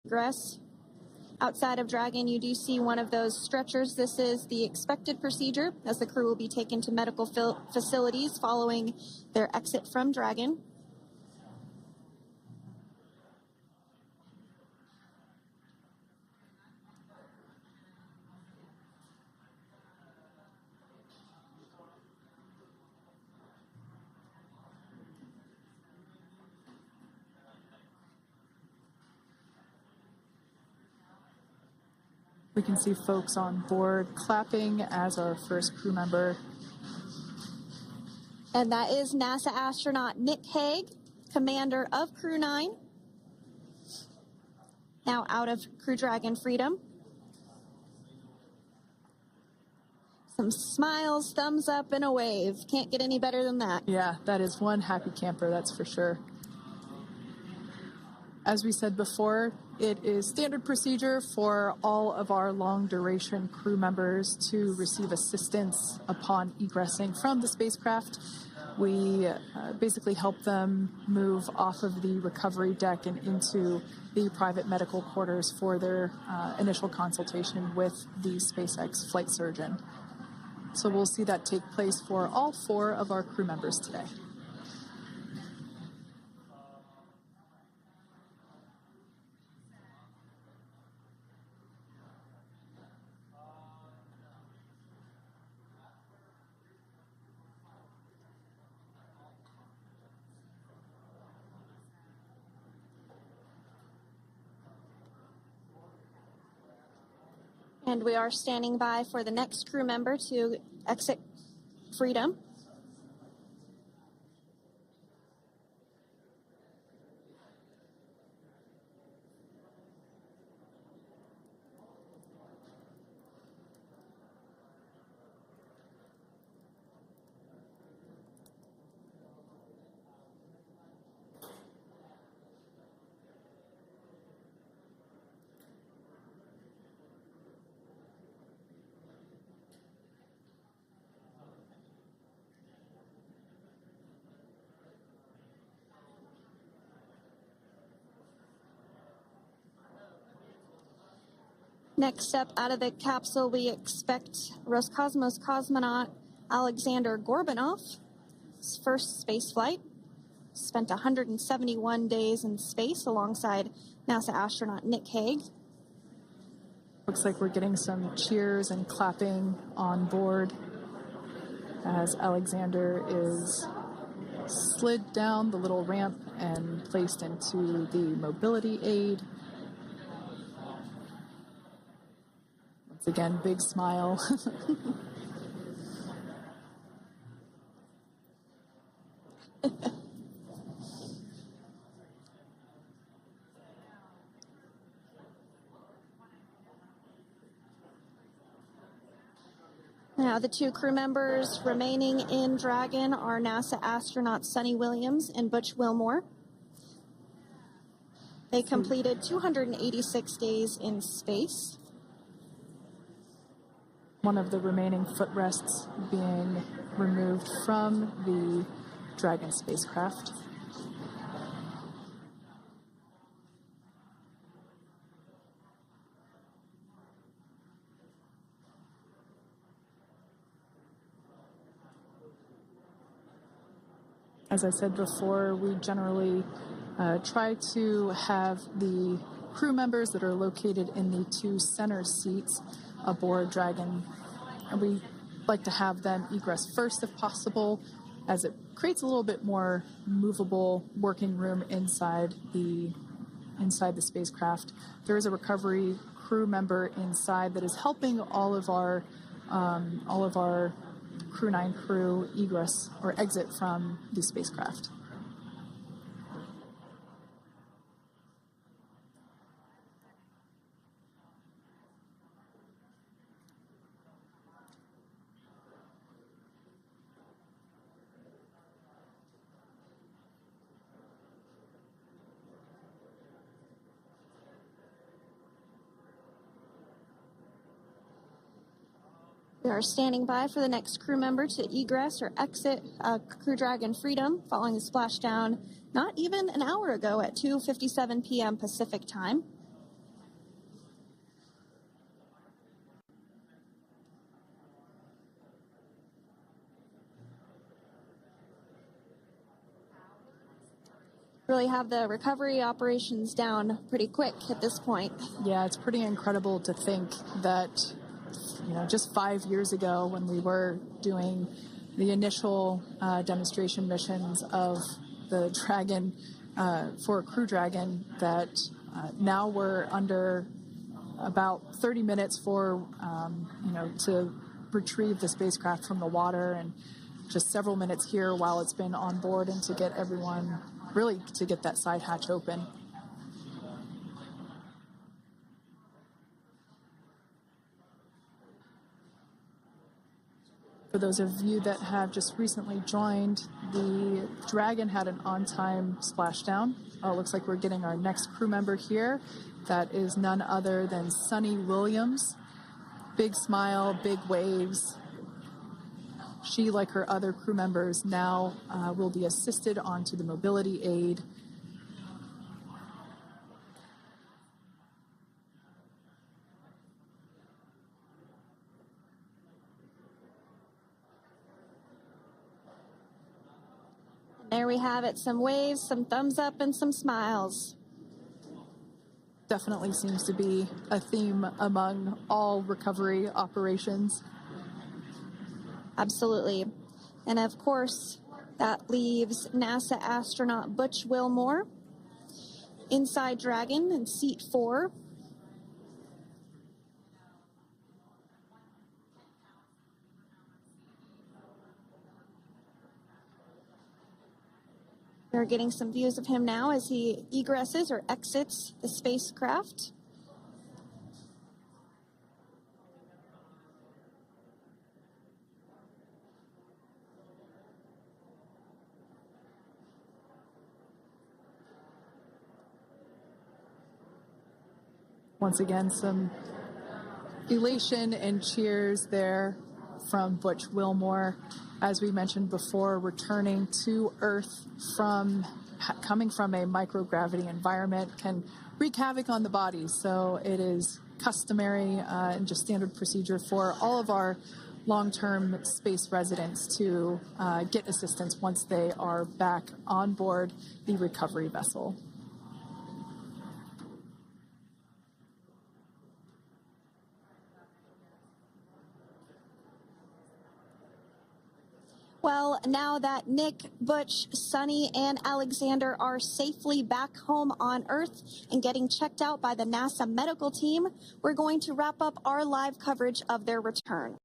egress. Outside of Dragon, you do see one of those stretchers. This is the expected procedure, as the crew will be taken to medical facilities following their exit from Dragon. We can see folks on board clapping as our first crew member. And that is NASA astronaut Nick Hague, commander of Crew 9, now out of Crew Dragon Freedom. Some smiles, thumbs up, and a wave. Can't get any better than that. Yeah, that is one happy camper, that's for sure. As we said before, it is standard procedure for all of our long-duration crew members to receive assistance upon egressing from the spacecraft. We basically help them move off of the recovery deck and into the private medical quarters for their initial consultation with the SpaceX flight surgeon. So we'll see that take place for all 4 of our crew members today. And we are standing by for the next crew member to exit Freedom. Next up out of the capsule, we expect Roscosmos cosmonaut Alexander Gorbanov. His first space flight. Spent 171 days in space alongside NASA astronaut Nick Hague. Looks like we're getting some cheers and clapping on board as Alexander is slid down the little ramp and placed into the mobility aid. Once again, big smile. Now, the 2 crew members remaining in Dragon are NASA astronauts Sunny Williams and Butch Wilmore. They completed 286 days in space. One of the remaining footrests being removed from the Dragon spacecraft. As I said before, we generally try to have the crew members that are located in the 2 center seats aboard Dragon, and we like to have them egress first if possible, as it creates a little bit more movable working room inside the spacecraft. There is a recovery crew member inside that is helping all of our Crew 9 crew egress or exit from the spacecraft. We are standing by for the next crew member to egress or exit Crew Dragon Freedom following the splashdown not even an hour ago at 2:57 p.m. Pacific time. Really have the recovery operations down pretty quick at this point. Yeah, it's pretty incredible to think that, just 5 years ago when we were doing the initial demonstration missions of the Dragon for Crew Dragon, that now we're under about 30 minutes for, to retrieve the spacecraft from the water, and just several minutes here while it's been on board, and to get everyone, really to get that side hatch open. For those of you that have just recently joined, the Dragon had an on-time splashdown. It looks like we're getting our next crew member here. That is none other than Sunny Williams. Big smile, big waves. She, like her other crew members, now will be assisted onto the mobility aid. There we have it, some waves, some thumbs up, and some smiles. Definitely seems to be a theme among all recovery operations. Absolutely. And of course, that leaves NASA astronaut Butch Wilmore inside Dragon in seat 4. We're getting some views of him now as he egresses or exits the spacecraft. Once again, some elation and cheers there from Butch Wilmore. As we mentioned before, returning to Earth coming from a microgravity environment can wreak havoc on the body. So it is customary and just standard procedure for all of our long-term space residents to get assistance once they are back on board the recovery vessel. Well, now that Nick, Butch, Sunny, and Alexander are safely back home on Earth and getting checked out by the NASA medical team, we're going to wrap up our live coverage of their return.